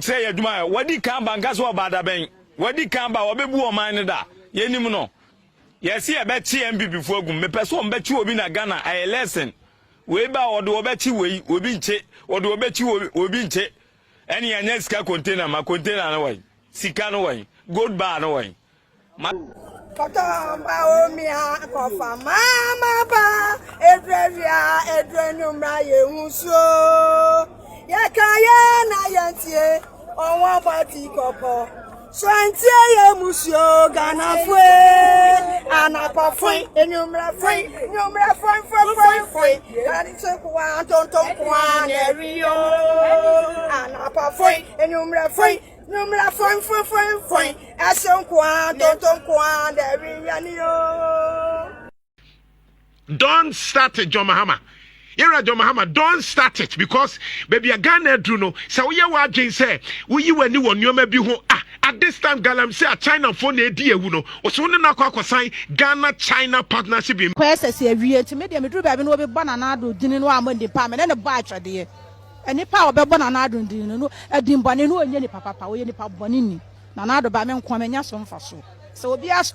Say adwuma wadi kan banka so obada ben wadi kan ba obebu o man da yenim no yesi e be tie MPP fu agum me pese o be chi obi na Ghana ay lesson we ba odo obe chi we obi nche odo obe chi obi nche eni anya sika container ma container no wai sika no wai gold bar no wai Kotamba omia kofa mama ba edrevia edrenumra yehuso yakaya na yantie onwa bati kopo swantie yemusio Ghana fue anapa fue enumra fue ani sekwa tonton kwa nerio anapa fue enumra fue numra fue ason kwa tonton kwa nerio. Don't start it, John Mahama. You're John Mahama, don't start it because baby a Ghana Druno. So we are watching say we when you want you maybe at this time Ghana say China phone idea uno. Or so na kwa sign Ghana China partnership in Quest say we to media me do baby no be banana do dinin wa mo department and the batch there. Any power be banana do din no edim bane no onye ni papa we ni papa bone ni na na do ba me nko amanya so mfa so. So obi as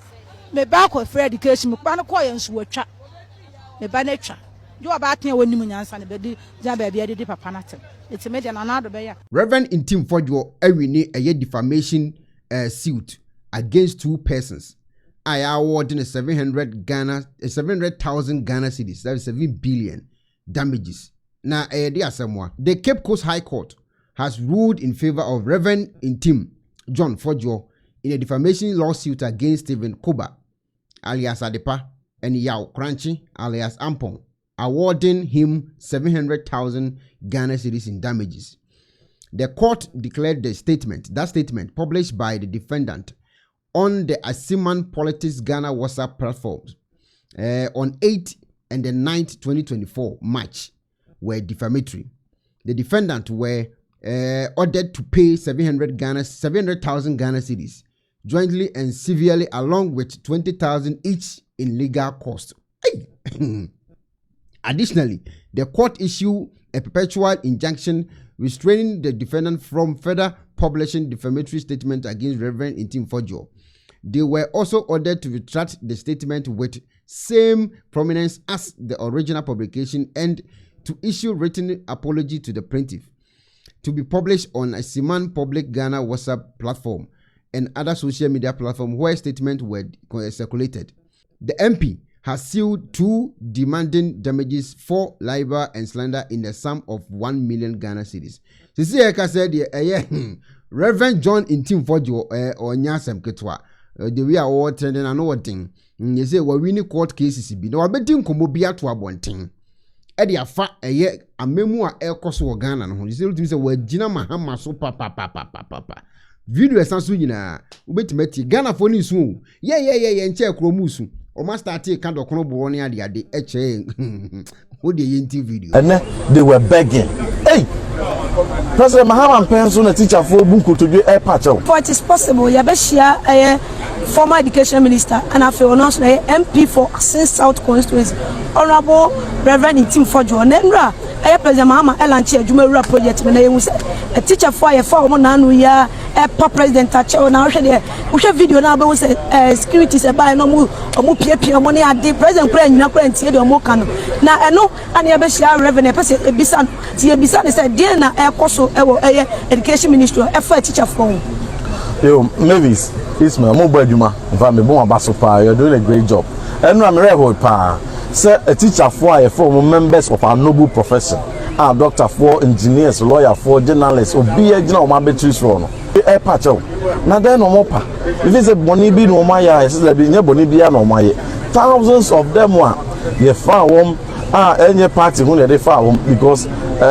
me ba ko free education me pa no ko yen so atwa. Me ba na twa. Reverend Ntim Fodjo ewini a defamation suit against two persons. I awarding a 700,000 Ghana cedis, that is 7 billion damages. Now, the Cape Coast High Court has ruled in favor of Reverend Ntim John Fodjo in a defamation lawsuit against Stephen Koba, alias Adepa, and Yao Crunchy, alias Ampong, awarding him 700,000 Ghana cedis in damages. The court declared that statement published by the defendant on the Asiman Politics Ghana WhatsApp platforms on 8 and the 9th 2024 March were defamatory. The defendant were ordered to pay 700,000 Ghana cedis jointly and severally, along with 20,000 each in legal costs. Additionally, the court issued a perpetual injunction restraining the defendant from further publishing defamatory statements against Reverend Ntim Fodjo. They were also ordered to retract the statement with same prominence as the original publication and to issue written apology to the plaintiff, to be published on a Siman Public Ghana WhatsApp platform and other social media platforms where statements were circulated. The MP has sued two demanding damages for libel and slander in the sum of 1 million Ghana cedis. Sisi Eka said, Reverend John Ntim Fodjo or Nyasem Ketwa, the way I was trending and no thing. You say, we winning court cases be no betting Komobia to a one thing. Eddie a fat a year a memoir air cost or Ghana. You say, to say, well, Jina Mahama so papa. Video Sansuina, Ubet Ghana phone is soon. Yeah, and check Romusu. O master take kind of chrono at the what the video. And they were begging. Hey, President Mahama Penson, a teacher for Bunko to do a patch. For it is possible, Yabeshia, a former education minister, and I feel announced a MP for Asin South constituency, Honorable Reverend Ntim Fodjo, and Nendra, a President Mahama Elanchi, Jumera project, when they was a teacher for a former Nanuya, a president touch on our video now, but was securities by no more. Money at the present praying, no current here, or more canoe. Now I know, and Yabeshia revenue, a bisan, Tiabisan is a dinner, a coso, education minister, a fair teacher phone. Yo, Mavis, it's my mobile Juma, Vamibon Basopa, you're doing a great job. And I'm Rev Pa, sir, a teacher for members of our noble profession, our doctor for engineers, lawyer for journalists, or be a general Mabetri's run. A patch out. Now then, no more. If it's a Bonibi no Maya, it's a Bonibia no Maya. Thousands of them were the far home, any party when they far home because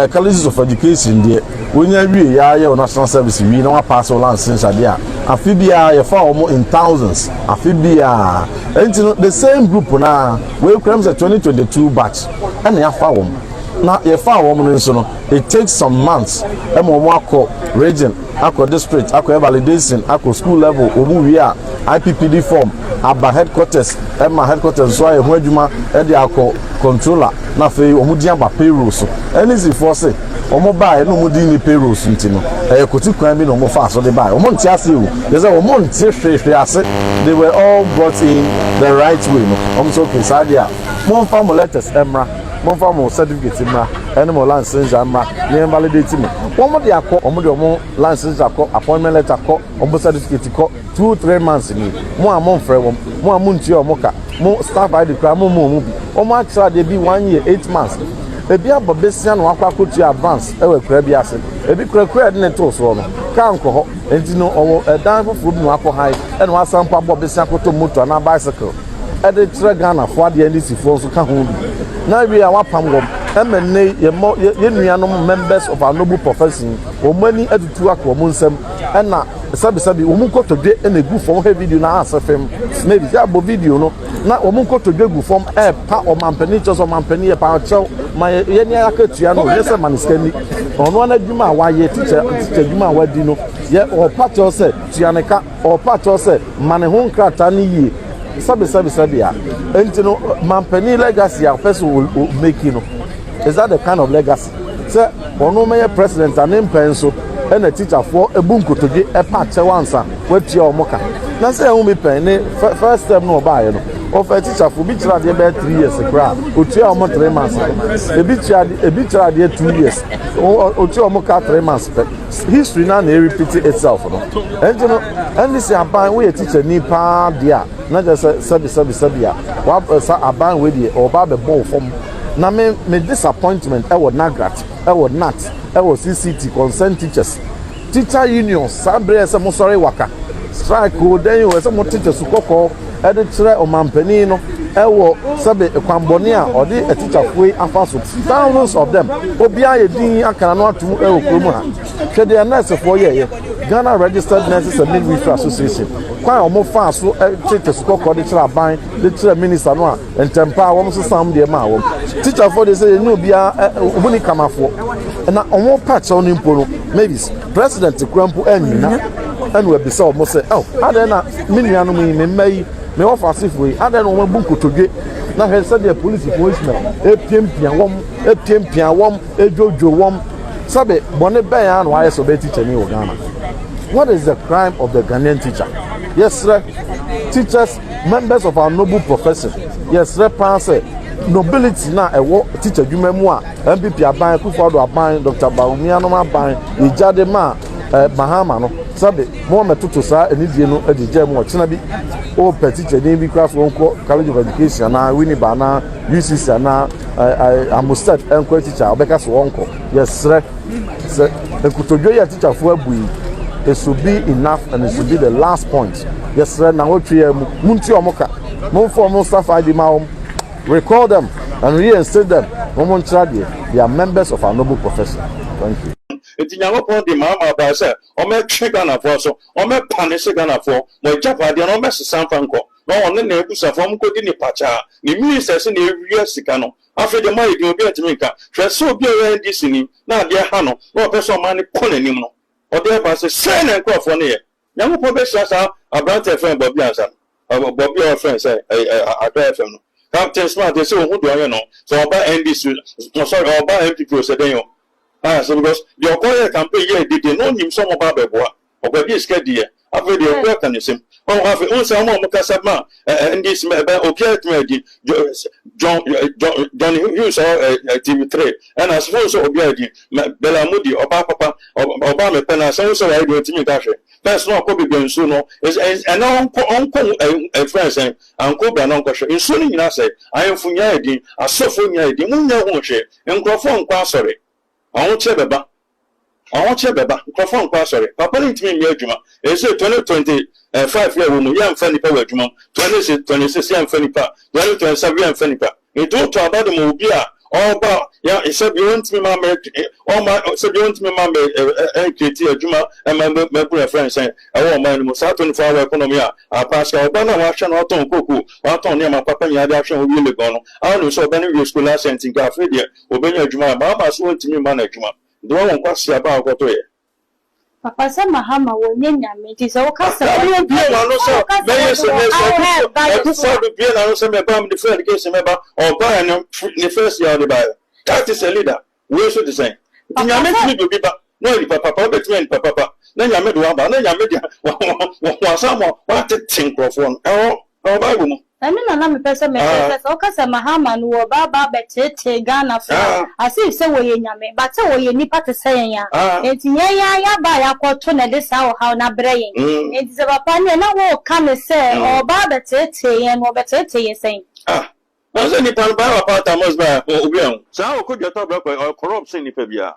colleges of education there. When you read your national service, we know a pass on since there. Amphibia, you far home in thousands. Amphibia, and the same group now. We claims a 2022 batch, and they are far home. Now, you far home, it takes some months. Region, district, validation, school level, IPPD form, aba headquarters ma headquarters so aye ho adwuma e de akọ controller na fe omo di aba payroll so anything for say omo buy no mo di ni payroll so ntino e koti kwan bi no mo fa so de buy omo nti ase o they say omo nti hwehwe ase they were all brought in the right way no omo so okay sadia mo fa mo letters emra mo fa mo certificate emra ene mo license emra ni validate me omo de akọ omo de omo license akọ appointment letter akọ omo certificate akọ 2-3 months ni mo amon frɛ wom mo amunti omo ka mo staff ID kra mo bi omo actually dey be 1 year 8 months ebi ababesia no akwa kotu advance ewe kra bi ase ebi kra de ne to so no kan ko ho enti no owo dan foforo bi no akọ high e no asampa ababesia koto motor na bicycle e de tre Ghana for de NDC for so ka ho bi na bi awapam wom emenne ye nuanom members of our noble profession omani atutu akọ mo nsem e na sabi omu kotodwe na egu fom he video na asefem maybe ya bo video no na omu kotodwe gu fom pa o mampani cho so mampani e pa cho ma ye ni akatua no ye se maniskani ono na dwuma wa ye teacher dwuma wa di no ye o pa cho se tuaneka o pa cho se mane ho nkrata ni yie sabi ya enti no mampani legacy a person will make no is that the kind of legacy say ono me president and penso and a teacher for a boom could be a patch once with your mocha. Now say, I will penny first step no buy of a teacher for beach radi about 3 years a crowd, Utia Mo 3 months, a beach radi 2 years, or Utia Moka 3 months. History now repeat itself. And you know, and this is a buying way a teacher need pa dia, not just a sabia, what a buying with you or Baba ball from. Now me disappointment, I would not grat, I would not. I was CCT concerned teachers. Teacher unions, Sabre some sorry waka. Strike then you were some teachers who call editor or Mampenino, Ewo, Sabe Equambonia, or a teacher way afaso. Thousands of them. Obia Din, I cannot to Ewo. Should they are nurses for ye? Ghana Registered Nurses and Midwifery Association. Quite more fast, so teachers who call the teacher buying the teacher minister and temper almost some dear ma. Teacher for they say no be a money come for. And I won't patch on him, maybe President Ekuonaba and will be so almost say, oh, I don't know, Miniano may offer safe way. I don't know one book to get. Now, he said the police policeman, a Pimpia, a Jojo, Sabe, Bonnet Bayan, why so better teacher in Ghana. What is the crime of the Ghanaian teacher? Yes, sir. Teachers, members of our noble profession. Yes, sir, Panse. Nobility na ewo teacher dwumemu a MPP aban Ekuonaba aban Dr. Bawumiano aban ijade ma Mahama no sabe mo metoto sa enidie no edije mo china bi o teacher ni bi craft wonko College of Education na Winneba na UCC na Amustad enko teacher obeka so wonko yes sir ekutodwe ya teacher fo abui it should be enough and it should be the last point yes sir na wotwe mu munti omoka mo form staff ID ma recall them and reinstate them. They are members of our noble profession. Thank you. It's Nyankopon di Mahama ba say o me twe Ghana for so o me punish Ghana for mo japa de no me sesanfa nko no one na ebusa fo mko di ni pacha ni ministers na ewie sika no afi de mai di obi atimi nka hwe so obi e NDC ni na de ha no no person man ni ko nanim no o de ba say say na nko fo ne ye Nyankopon be sasa abrante friend Bobby ansa Bobby our friend say Adwa FM no Captain Smart they say who do you know so about NDC no sorry about MPP say den so because the Okoye campaign here did no nim some about beboa Okoye is scared here after the Okoye can sim on have on say mo kasa ma NDC me be okay to John Hughes TV3 and as far as obi adi Bella Mudi oba papa oba me pena so so I do timi ka hwe first no ko be nsu no is and on friends and ko ba no ko hwe nsu ni nyina say ayemfu nya adi asofo nya adi munya ho hwe nkrofo nkwa asori awon che beba nkrofo nkwa asori papa ni timi mi adwuma e say 2025 year wo mu ya mfa nipa wa adwuma 26 ya mfa nipa 2027 ya mfa nipa it don't about the mobile oba ya isabi won't me mama o ma sabi won't me mama create adwuma me bro friends say e man mo sa 24 hour economy a pascal oba na wa hwe na oton koku wa ton ne ma papa nya de ahwe wo le gon no a no so oba ne school ascent ga afede obenya adwuma ba so won't me man adwuma do won kwase aba akoto ye Papa said Mahama will name me. It is all custom. I don't say my bam the first case member or buy the first year the buyer. That is a leader. We should say. Nyame to be no papa between papa. Na nyame do aba na nyame dia wa samo wa tetin crofon. Bible. I mean, person, Okasa Mahama, no Baba Betete, Ghana, I see so we yame, but so we nipa to say, it's ya by a quartona this hour, how na brain. It's a pan and I will come and say, or Baba Tete and Betete, saying, I was any pan by a part I must buy, so how could you talk about or corrupt in the Pebia?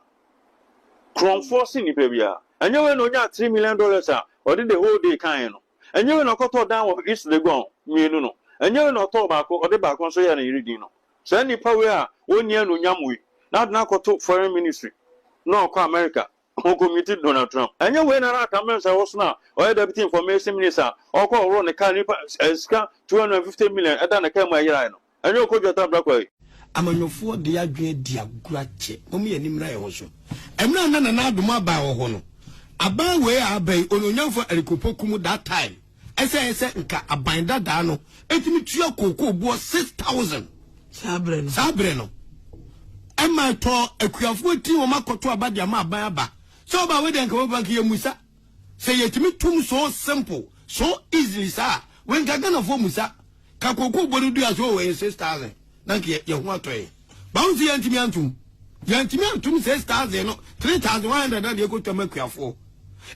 Crom force in the Pebia, and you will know $3 million, or did the whole day kind, and you will not cut down of East the gone, me no. And you're not talking about the back on so you're reading. So any power 1 year no yamui, not now to foreign ministry, no America, who committed Donald Trump. And you went around comments I was now, or deputy information minister, or call run a car 250 million at the camera yano. And you could get up that way. I'm on your 4 dear great dear grache, Omi and Nimra also. I'm not another mobile hono. A bad way I bay on for Ekuonaba that time. I say, nka abanda dano. Etimi tuya koko bo 6,000. Sabreno. Emma to ekuafo ti wo makoto abadia ma aban aba. So ba we den ka bank ye musa. Say etimi tum so simple, so easily sir. When gagana fo musa, ka koko bo du aso we 6,000. Nanki ye ho atoy. Ba unti yantimi antum. Yantimi antum 6,000 no 3,100 na de ko to makuafo.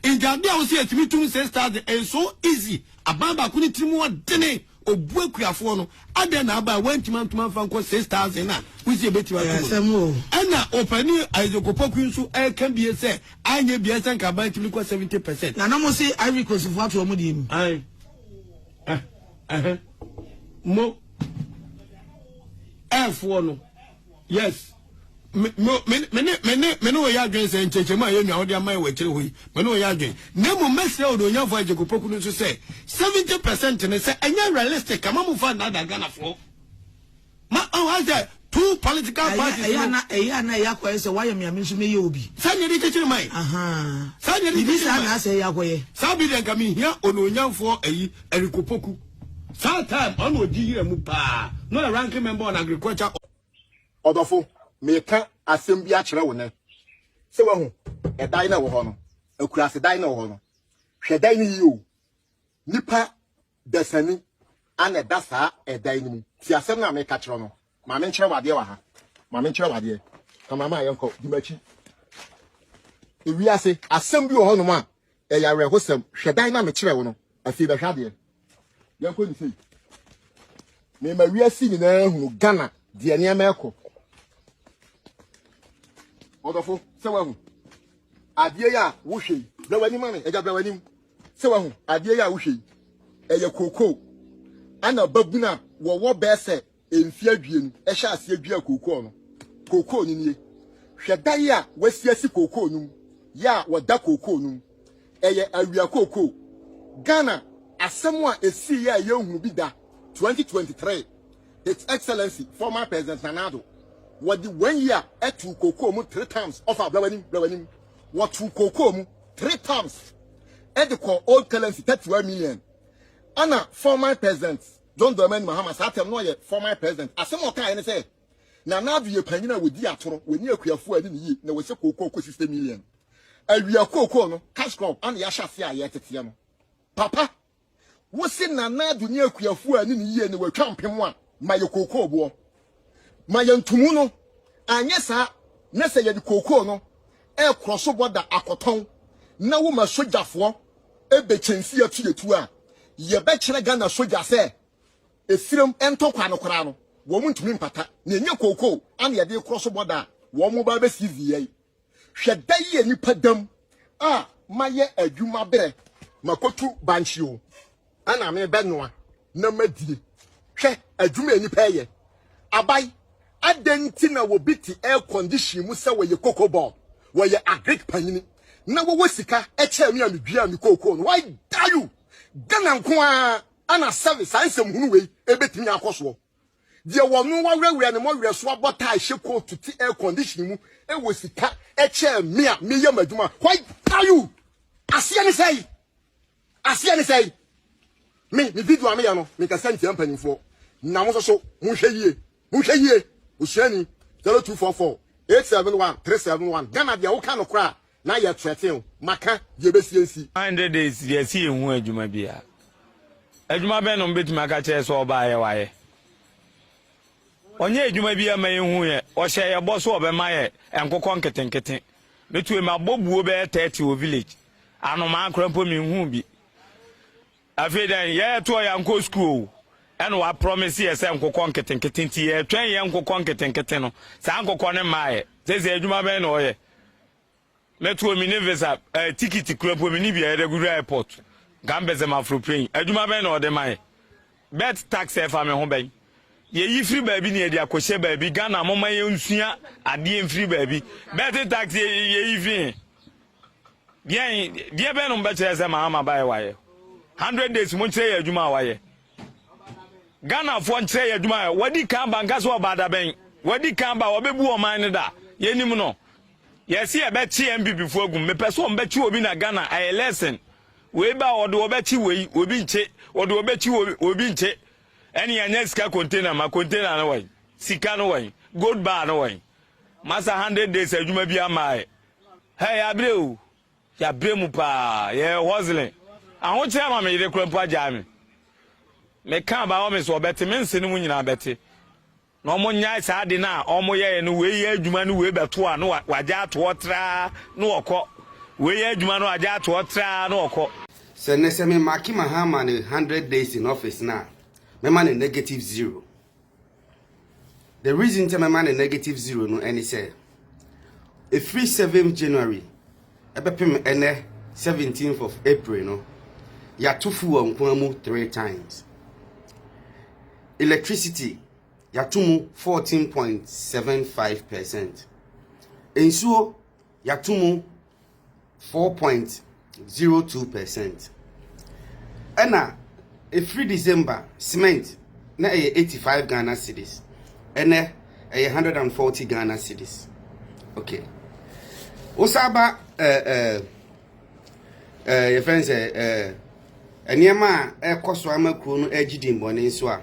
In Jadia was here to me 6,000 and so easy. A baba couldn't tell more dinner or book your phone. I then about went to man for 6,000 now. Which you bet you are and now open as a copoku so I can be a say. I may be a tank about to look at 70%. Now, no more say I request of what you want him. Mo F1. Yes. Meno ya dwen se nchechema ye nwa odi ama we kire hoyi meno ya dwen nemo message odo nya for Ekupoku no so say 70% ne say enya realistic kama mu fa na da Ghana for ma I say two political parties eya na ya kwa say why me nso me ye obi sanye de kire mai sanye de bisa na say ya koye sabi de nka me hia ono nya for eyi Ekupoku sometime on odi yire mu pa no ranking member on agriculture odofo meka asem bi akere wo ne se wo hu edai na wo ho no akurase dai na wo ho no hwedai ni yi o nipa desani ana dasa edai ni mu ti asem na meka kere no ma me nkere wade wa ha ma me nkere wade ka mama yenko dimachi ewi ase asem bi wo ho no ma e ya rehosem hwedai na me kere wo no afi be hwade yenko ni sei me ma wi asi ni na hu Ghana de ene emeko Odofo se wahu adie ya wo hwe blawani mane eja blawani se wahu adie ya wo hwe eye koko ana babuna wo bese emfi adue nu ehya ase adua koko ni nie hwe dai ya wasiasi koko nu ya woda koko nu eye awia koko Ghana asemu a esi ya yehunu bi da 2023 His Excellency former President Nanado what the 1 year at to Kokomu 3 times of our blawani what to Kokomu 3 times at the call old currency 31 million. Anna former president John Mahama Satem no former president as some kind say now you penina with the atoro when you fu adi ni na we say Koko 60 million. Awia Koko no cash crop and yasha fia yet no. Papa what say na du ni akuafu ani ni ye na we twampem a ma ye Koko bo mayantumu no anyesa na se ye de Koko no e cross border akoton na wo ma sojafo e be chensi atu a ye be kire Ghana soja se esirem entokwa no kora no wo mu ntumi mpata na enye Koko an ye de cross border wo mu ba be CV ye hweda ye nipa dam a maye adwuma bere makotu banchi o ana me be noa na madie hwe adwuma nipa ye abai adenti na wo biti air condition mu se wo ye Koko ball wo ye agric panini na wo sika eche mi amedua mi Koko no why dare you Ghana nko a ana service ansem hunu we ebetimi akoso de wo no wa wrawura ne mo wreso abota ahye ko tuti air condition mu e wo sika eche mi ye maduma why dare you asia ne say me video me ya no me ka send yam panimfo na mo so mohwe yie osuani 0244 871 371 Ghana dia wo ka no kra na ye threaten maka ye besiensi 100 days ye si ehu adwuma bia adwuma be no mbetuma ka che so oba ye waye onye adwuma bia ma ehu ye o hye ye boso obema ye enkokọ nketenkete metu ma bobuo be 30 o village anoma akrampo mi hu bi afedan ye to ya nko school and wa promise ye say nkokọ nketenkete nti ye twen ye nkokọ nketenkete no sa nkokọ ne maaye seze adwuma be no ye metu mi ne visa ticket krampo mi ni bia regular airport gambeze mafroplain adwuma be no de maaye bet tax e fa me ho ben ye yi free baby ne dia kohye baby Ghana mama ye nsua ade free baby bet tax ye yi free bien die be no mbe chere se Mahama bae waye 100 days mo chere adwuma waye Ghana fo chere adwuma wadi kan banka so bada ben wadi kan ba obebu o man ne da ye nim no ye se e be chi MPP fo agum me pese o mbe chi obi na Ghana ay lesson we ba odo obechi we obi nche odo obechi obi nche eni anya sika container ma container no way sika no way gold bar no way masa 100 days adwuma bi amae hey abreu ya bremu pa ye hustling aho che ma me yire krampo aja me kan ba o me so beti me nse ni mu nyina beti no mo nya sa de na o mo ye no we ye adwuma no we beto a no waja to otra no okọ we ye adwuma no waja to otra no okọ se ne se me maki Mahama ne 100 days in office na me man -0. The reason to me man -0 no any say a free 7th January ebepem ene 17th of April no ya tufu onkwamu 3 times. Electricity ya tumu 14.75%. Ensuo ya tumu 4.02%. Ena a free December cement na 85 Ghana cedis. Ene 140 Ghana cedis. Okay. Osaba your friends eniema ekoso amakuo no agidi mbone nso a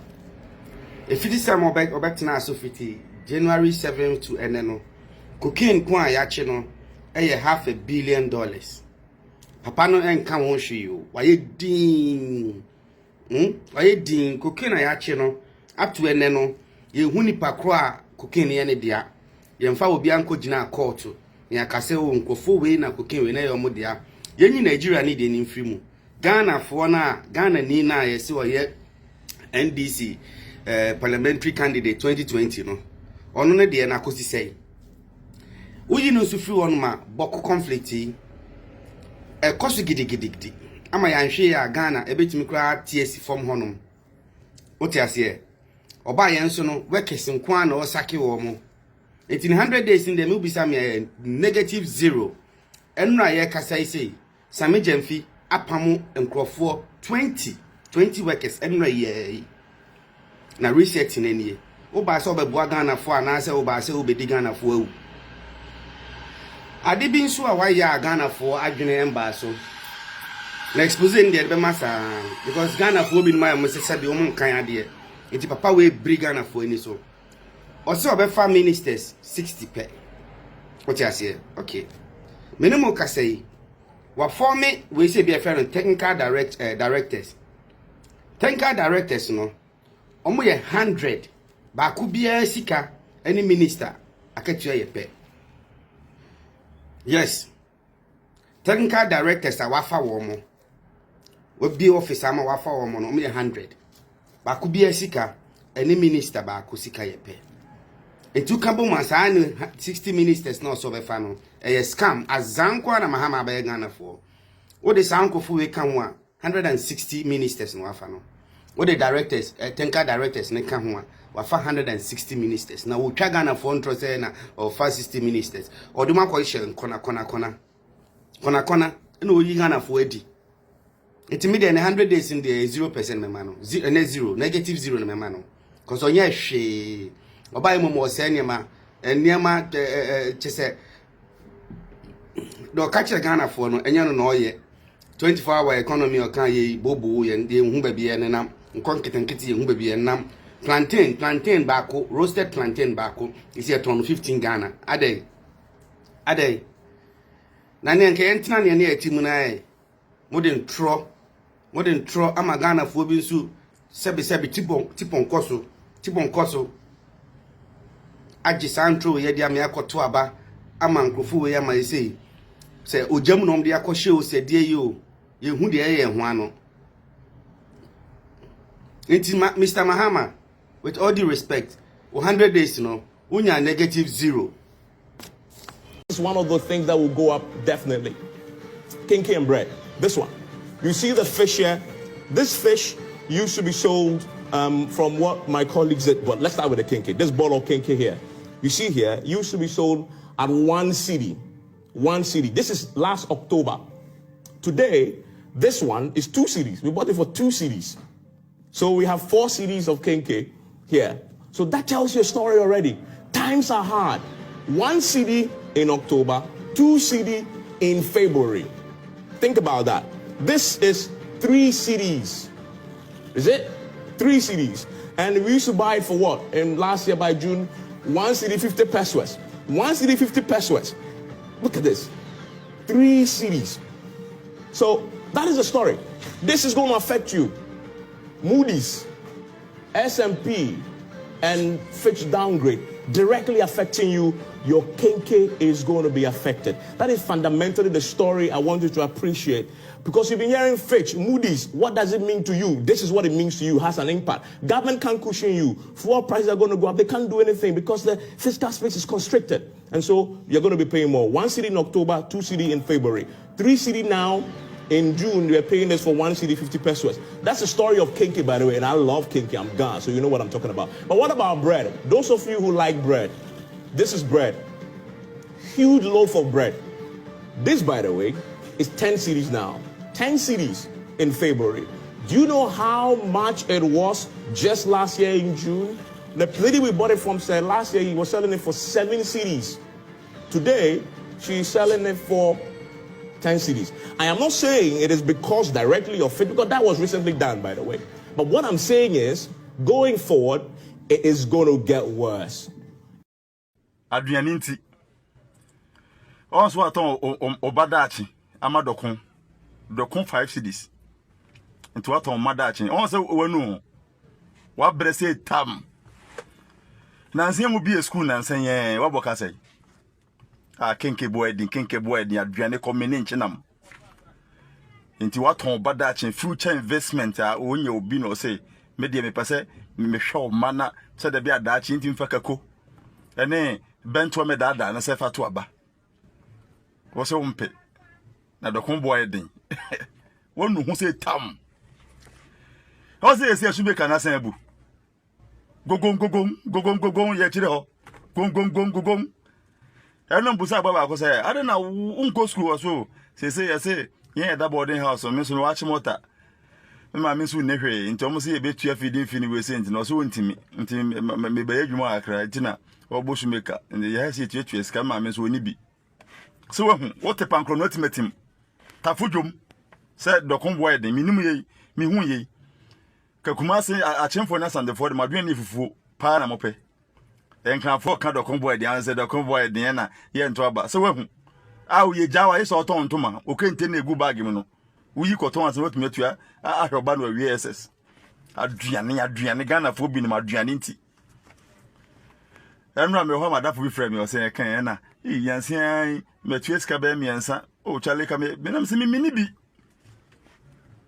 efidi sam obektina asofiti January 7th to eneno cocaine ko a yache no $500 million. Papa no enka won hwe waye din cocaine a yache no ato eneno ye huni pakro a cocaine ye ne dia ye mfa obi anko gina court ni akase wo nkofo we na cocaine we na ye omo dia yenyi Nigeria ni de ni mfiri Ghana for na Ghana ni na ye se oye NDC Parliamentary candidate 2020 no ono ne de na kosi sei uyi no su firi ono ma boko conflict yi koso gidigidi ama ya nhwe ya Ghana ebetimi kra TSC form honom oti ase oba ye nso no wekesi nko na osake wo mo 100 days in the me bisa me -0 enra ye kasa ise same jamfi apamu enkrofo 20 workers enra ye na reset nenie wo ba se obebu Ghana fo anase wo ba se obedi Ghana fo awu ade bi nso a wa ya Ghana fo adwene emba so na expose in there be masa because Ghana fo bi ma mo se sabi o mo kan ade enti papa we bring Ghana fo ni so also obefa ministers 60 pe what you say okay minimum ka say wa form we say be friend technical directors no omo ye 100 ba ku bia sika any minister akatua ye pe yes technical directors a wafa wo mo we be officer ma wafa wo mo no omo ye 100 ba ku bia sika any minister ba ku sika ye pe etu kambo masa ni 60 ministers na so be fa no scam azanko na Mahama ba Ghana for wo de sanko fu we kan ho a 160 ministers no wafa no wo de directors technical directors ne kan ho a wafa 160 ministers na wo twa Ghana for ntro say na o 60 ministers oduma ko hye kona na o yi Ghana for edi etimi de 100 days in the 0% mema no -0 mema no cause onye hwe obaye mo mo se niema chese do ka kire Ghana fo no enye no no ye 24-hour economy or can ye bobo and the humbaby and nam conketenkiti humbaby and nam plantain bako roasted plantain bako is here ton 15 Ghana a day nani nke entina ne ne atimunai modern tro ama Ghana fo bi nsu sebi tipon koso agi santro ye dia me akoto aba ama nkrofo we ya ma sei se ojam no de akɔhye o se die yo ye hu de ye ho ano Mr. Mahama, with all due respect 100 days unya -0. This is one of the things that will go up definitely. Kinky and bread. This one. You see the fish here? This fish used to be sold from what my colleagues said. But let's start with the kinky. This bottle of kinky here. You see here, used to be sold at 1 cedi. 1 cedi. This is last October. Today, this one is 2 cedis. We bought it for 2 cedis. So we have 4 cedis of kinky here. So that tells you a story already. Times are hard. 1 cedi in October, 2 cedi in February. Think about that. This is 3 cedis. Is it? 3 cedis. And we used to buy it for what? And last year by June, 1 cedi 50 pesos. 1 cedi 50 pesos. Look at this. 3 cedis. So that is the story. This is going to affect you. Moody's, S&P, and Fitch downgrade directly affecting you. Your kinky is going to be affected. That is fundamentally the story I want you to appreciate, because you've been hearing Fitch, Moody's. What does it mean to you? This is what it means to you. It has an impact. Government can't cushion you. Fuel prices are going to go up. They can't do anything because the fiscal space is constricted, and so you're going to be paying more. 1 cedi in October, 2 cedi in February, 3 cedi now. In June, we're paying this for 1 cedi 50 pesos. That's the story of kinky, by the way, and I love kinky. I'm gone, so you know what I'm talking about. But what about bread? Those of you who like bread, this is bread. Huge loaf of bread. This, by the way, is 10 cedis now. 10 cedis in February. Do you know how much it was just last year in June? The lady we bought it from said last year he was selling it for 7 cedis. Today, she's selling it for 10 cedis. I am not saying it is because directly of it, because that was recently done, by the way. But what I'm saying is, going forward, it is going to get worse. Adrianinti. Also, I thought Obadachi, Amadokon, Dokon 5 cedis. Into what on Madachi. Also, no. What better say Tam? Nancy will be a school and saying, what can I say? Kinky boy, the Adriane coming in Chenam. Into what on Badach future investment are when you be no say, Media me passe, me show mana, said the beer Dutch in Fakako. And then bent to me dada and a sefa to aba. Was a pit. Now the convoy ding. One who say Tam. How say, I should make an assembly. Go, yet, go. I don't know Baba say I don't know go school or so. Say, yeah, that boarding house or Miss Watch Mota. My miss will never into almost a bit to feeding Finny was sent, and also intimate, until maybe you more cried dinner or bushmaker, and the yes, it is come, my miss will be. So, what a pancronote met him. Tafujum said the convoy, the minimum me who ye. Kakumasi, I champ for us and the for my dream if you Panamope. And can for kind of convoy the answer the convoy the Anna here into Abba. So, how ye Jawa is all torn to ma, who can't take a good bargain. We got on as what met you. I have bad with VSS. Adrian, Ghana for being my Adrianinti. And remember how my dad will frame you saying, Canna, Yancy, Matthews Cabemi and Son, oh, Charlie Cabin, Benam Simi Minibi.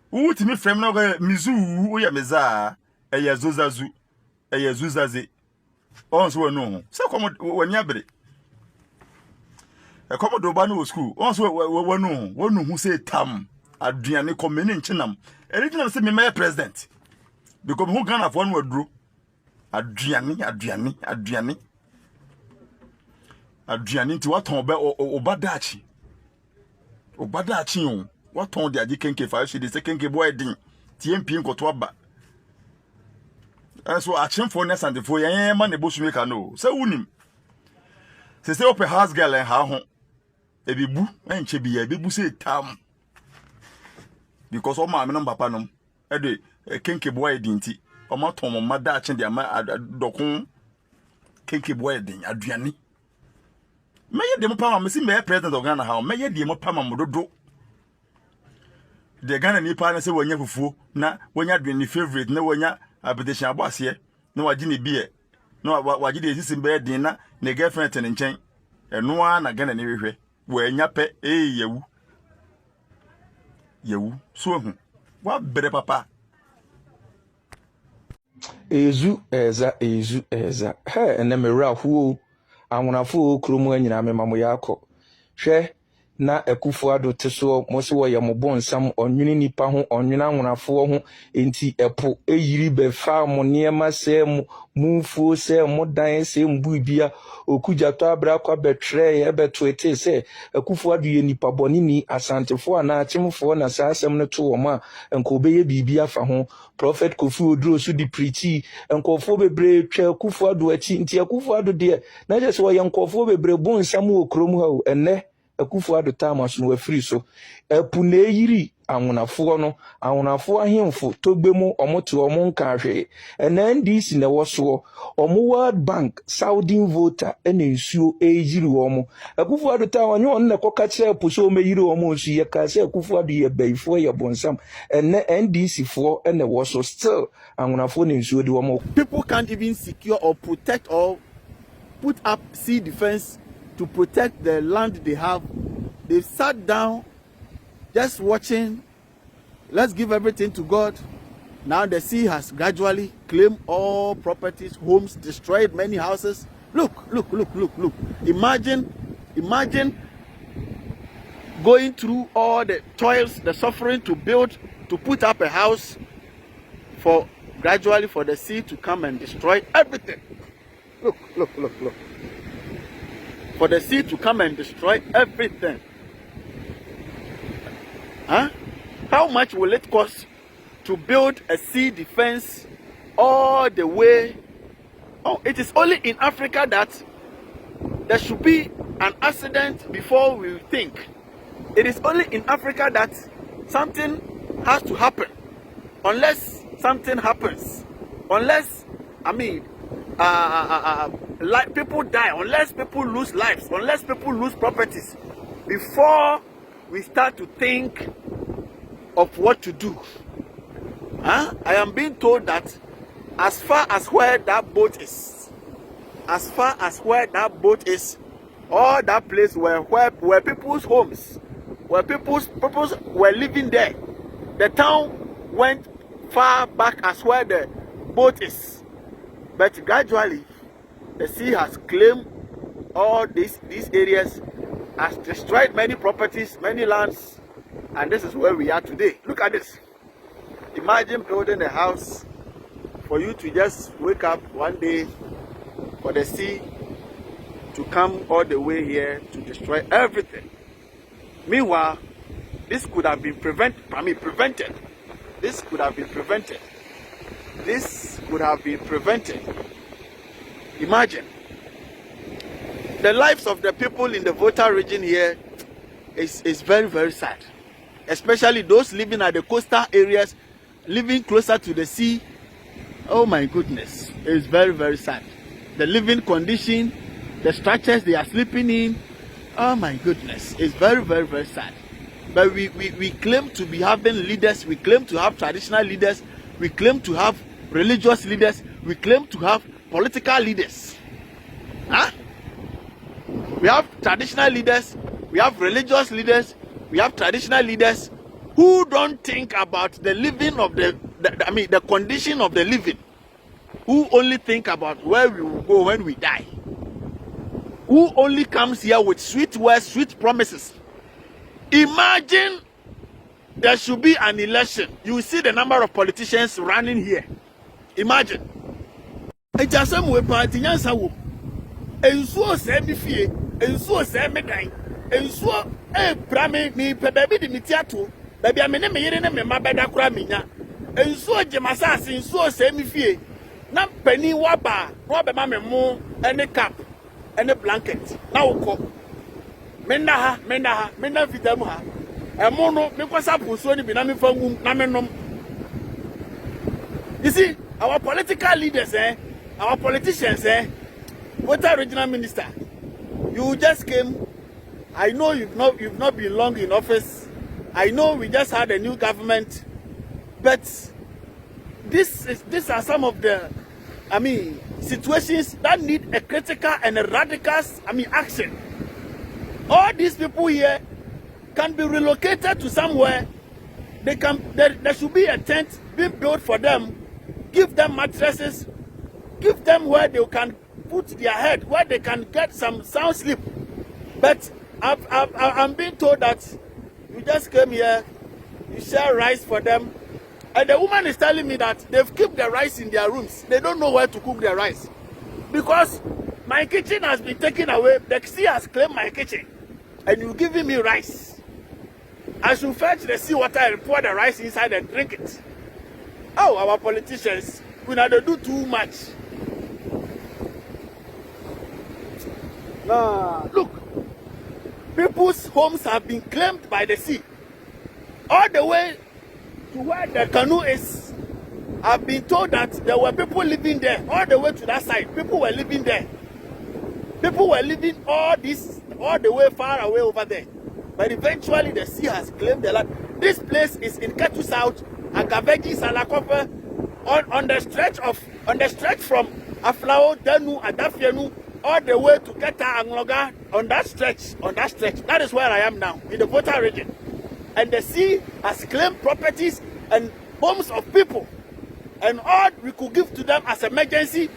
Who to me frame now, Mizu, we are Meza, a Yazuzazu, a Yazuzazi. Also, no, so come when you're a Commodore Banu school. Also, one who say Tam, Adrian, coming in Chinam. Original say me my president. Because who can have one word drew? Adriani to what on Obadachi. Obadachi, what on the Adikenke 5 she the second boy ding. TMP Kotwaba. And so I champ for Ness and the 4 man the bushmaker no. So unim. Say open house girl and how home. A bibu and chebi a bibu say Tam. because all my number panum ede kenke boy dinti o ma ton mo mada achen de ma dokun kenke boy din aduane meye de mo pama me si me president of Ghana ha meye de mo pama mo dodo de Ghana ni pa na se wonya fufuo na wonya aduane favorite na wonya apetition abose na waji ne bie na waji de sisi be din na ne girlfriend ne nchen eno a na Ghana ne hwehwe wonya pe yewu so hu wa bere papa ezu eza he enemera hu anwonafo kromu anyina mema yakọ hwe na Ekufuado teso mo se wo ye mo bonsam onwini nipa ho onwina anwonafo ho enti epo eyiri be fa mo niema se mufuo se mo dan se mbu bia okujato abra kwa betre ye beto ete se Ekufuado ye nipa boni ni asantefo ana achimfo na sasem ne to wo ma enko be ye bibia fa ho prophet Kofi Oduro su di preachi enkofo bebre twa Ekufuado achi nti Ekufuado de na je se wo ye enkofo bebre bonsam wo krom ha enne Ekufuado tamas no afiri so epu na eyiri anwonafo no anwonafo ahemfo togbemu omoto omo nka hwe ena NDC na woso omo World Bank Saudi voter ena nsuo eyiri omo Ekufuado ta onye on na koka kire epu so meyiri omo nsu ye ka se Ekufuado ye baifo ye bonsam ena NDC fo ena woso still anwonafo na nsuo de omo. People can't even secure or protect or put up sea defense to protect the land they have. They've sat down just watching. Let's give everything to God. Now the sea has gradually claimed all properties, homes, destroyed many houses. Look. Imagine going through all the toils, the suffering to build, to put up a house for gradually for the sea to come and destroy everything. Look. For the sea to come and destroy everything. Huh? How much will it cost to build a sea defense all the way? Oh, it is only in Africa that there should be an accident before we think. It is only in Africa that something has to happen. Unless something happens. Unless, like people die, unless people lose lives, unless people lose properties, before we start to think of what to do. I am being told that as far as where that boat is, all that place where people's homes, where people's were living there, the town went far back as where the boat is. But gradually, the sea has claimed all these areas, has destroyed many properties, many lands, and this is where we are today. Look at this. Imagine building a house for you to just wake up one day for the sea to come all the way here to destroy everything. Meanwhile, this could have been prevented. This could have been prevented. This could have been prevented. Imagine. The lives of the people in the Volta region here is very, very sad. Especially those living at the coastal areas, living closer to the sea. Oh my goodness. It's very, very sad. The living condition, the structures they are sleeping in. Oh my goodness. It's very, very, very sad. But we claim to be having leaders. We claim to have traditional leaders. We claim to have religious leaders. We claim to have political leaders. Huh? We have traditional leaders. We have religious leaders. We have traditional leaders who don't think about the living of the condition of the living. Who only think about where we will go when we die. Who only comes here with sweet words, sweet promises. Imagine there should be an election. You see the number of politicians running here. Imagine. Ensuo se mi fie, ensuo se me dan, ensuo brame mi pe baby di mi tiato, baby amene me yire ne me mabeda kura minya. Ensuo jemasase ensuo se mi fie. Na pani waba, no be ma me mu any cap, any blanket. Na woko. Mena vitamu ha. Emono, because I put so many namenom. You see, our political leaders, our politicians, what a regional minister. You just came. I know you've not been long in office. I know we just had a new government, but these are some of the, situations that need a critical and a radical, action. All these people here can be relocated to somewhere. There should be a tent being built for them. Give them mattresses. Give them where they can put their head, where they can get some sound sleep. But I'm being told that you just came here, you share rice for them. And the woman is telling me that they've kept the rice in their rooms. They don't know where to cook their rice. Because my kitchen has been taken away. The sea has claimed my kitchen. And you're giving me rice. I should fetch the sea water and pour the rice inside and drink it. Oh, our politicians, we not do too much. Look, people's homes have been claimed by the sea. All the way to where the canoe is. I've been told that there were people living there. All the way to that side, people were living there. People were living all the way far away over there. But eventually the sea has claimed the land. This place is in Ketu South, Agaveji, Salakope, on the stretch from Aflao, Denu, Adafienu, all the way to Keta Angloga, on that stretch. That is where I am now, in the Volta region. And the sea has claimed properties and homes of people. And all we could give to them as emergency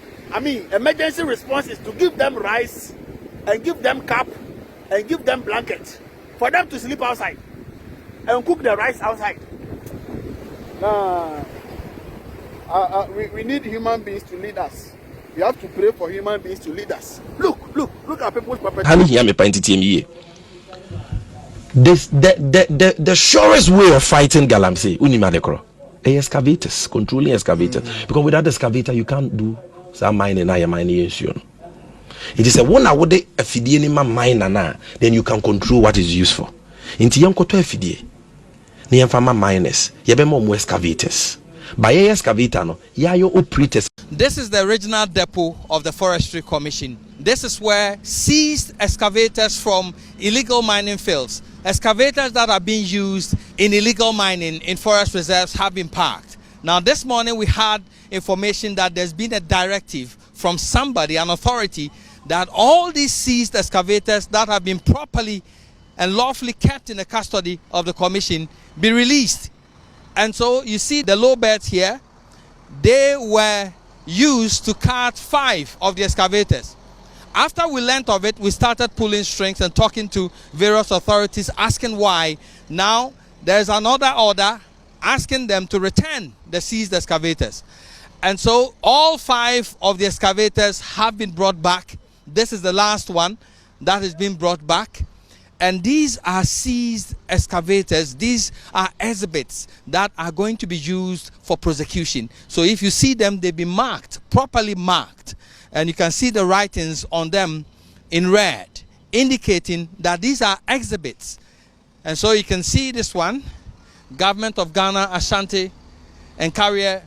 response is to give them rice and give them cap and give them blanket for them to sleep outside and cook the rice outside. We need human beings to lead us. We have to pray for human beings to lead us. Look at people's property. The surest way of fighting Galamsey, Unimadekro, excavators, controlling excavators. Because without the excavator, you can't do some mining. It is a one hour day a fidianima mine, then you can control what is useful. Into young koto fidie, near farmer miners, yabemo excavators. By excavator, no, yayo operators. This is the original depot of the Forestry Commission. This is where seized excavators from illegal mining fields, excavators that are being used in illegal mining in forest reserves, have been parked. Now this morning we had information that there's been a directive from somebody, an authority, that all these seized excavators that have been properly and lawfully kept in the custody of the commission be released. And so you see the low beds here, they were used to cart 5 of the excavators. After we learnt of it, we started pulling strings and talking to various authorities, asking why. Now there's another order asking them to return the seized excavators. And so all 5 of the excavators have been brought back. This is the last one that has been brought back. And these are seized excavators. These are exhibits that are going to be used for prosecution. So if you see them, they've been marked, properly marked. And you can see the writings on them in red, indicating that these are exhibits. And so you can see this one, Government of Ghana, Ashanti, and Carrier,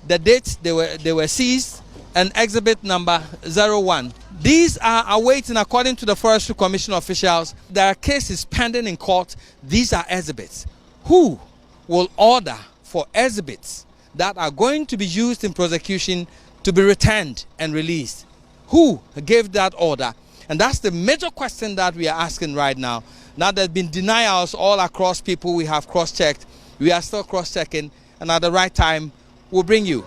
the date they were seized, and exhibit number 01. These are awaiting, according to the Forestry Commission officials, there are cases pending in court. These are exhibits. Who will order for exhibits that are going to be used in prosecution to be returned and released? Who gave that order? And that's the major question that we are asking right now. Now there's been denials all across people we have cross-checked. We are still cross-checking, and at the right time, we'll bring you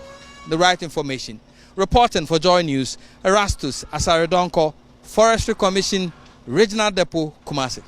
the right information. Reporting for Joy News, Erastus Asaredonko, Forestry Commission, Regional Depot, Kumasi.